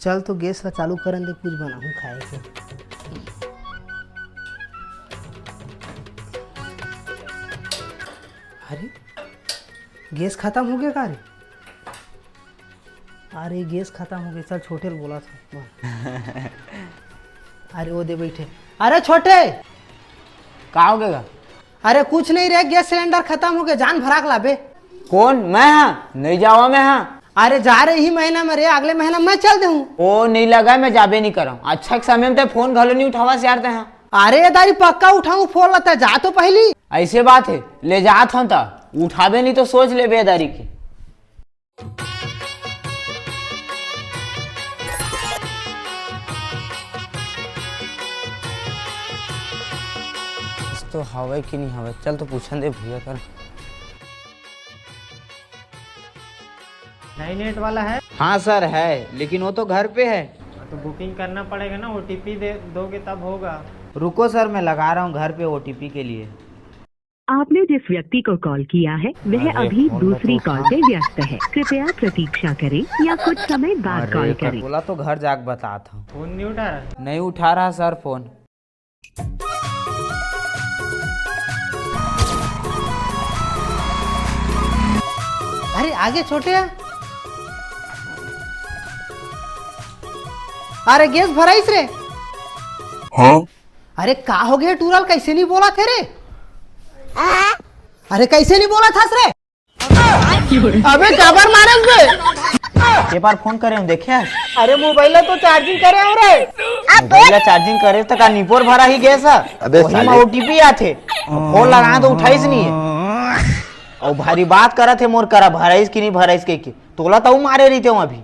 चल तो गैस ला चालू करन दे, कुछ बनाऊं खाए के। अरे गैस खत्म हो गया का रे? अरे गैस खत्म हो गया, चल छोटे बोला था। अरे वो दे बैठे। अरे छोटे का हो गया? अरे कुछ नहीं रे, गैस सिलेंडर खत्म हो गया, जान भराक ला बे। कौन? मैं हाँ नहीं जावा मैं हाँ। अरे जा रहे ही महीना में रे, अगले महीना मैं चल दे हूँ। ओ नहीं लगा, मैं जाबे नहीं कर रहा। अच्छा के समय में तो फोन घलो नहीं उठावा से यार हैं। अरे दारी पक्का उठाऊं फोन लता, जा तो पहली। ऐसे बात है, ले जात हूँ ता उठाबे नहीं तो सोच ले बेदारी की। तो हवा कि नहीं हवा, चल तो पूछन दे भैया कर। नई नेट वाला है हाँ सर है, लेकिन वो तो घर पे है। तो बुकिंग करना पड़ेगा ना, ओटीपी दे दोगे तब होगा। रुको सर, मैं लगा रहा हूँ घर पे ओटीपी के लिए। आपने जिस व्यक्ति को कॉल किया है वह अभी दूसरी कॉल पे व्यस्त है, कृपया प्रतीक्षा करें या कुछ समय बाद कॉल करें। बोला तो घर जाके बता था। फोन नहीं उठा रहा। नहीं उठा रहा सर फोन। अरे आगे छोटे है। अरे गैस भराइस रे। हाँ? अरे का हो गया टूरल, कैसे नहीं बोला थे रे? अरे कैसे नहीं बोला था रे? अबे कबर मारस बे। के बार फोन करे हूँ देखे? अरे मोबाइल तो चार्जिंग करे हो रे। मोबाइल चार्जिंग करे तो का निपोर भरा ही गैस है। अबे वही में ओटीपी आथे, फोन लगाना तो उठाइस नहीं है। और भारी बात करा थे मोर करा भराइस की नहीं भराइस के तोला तो मारे रही थे अभी।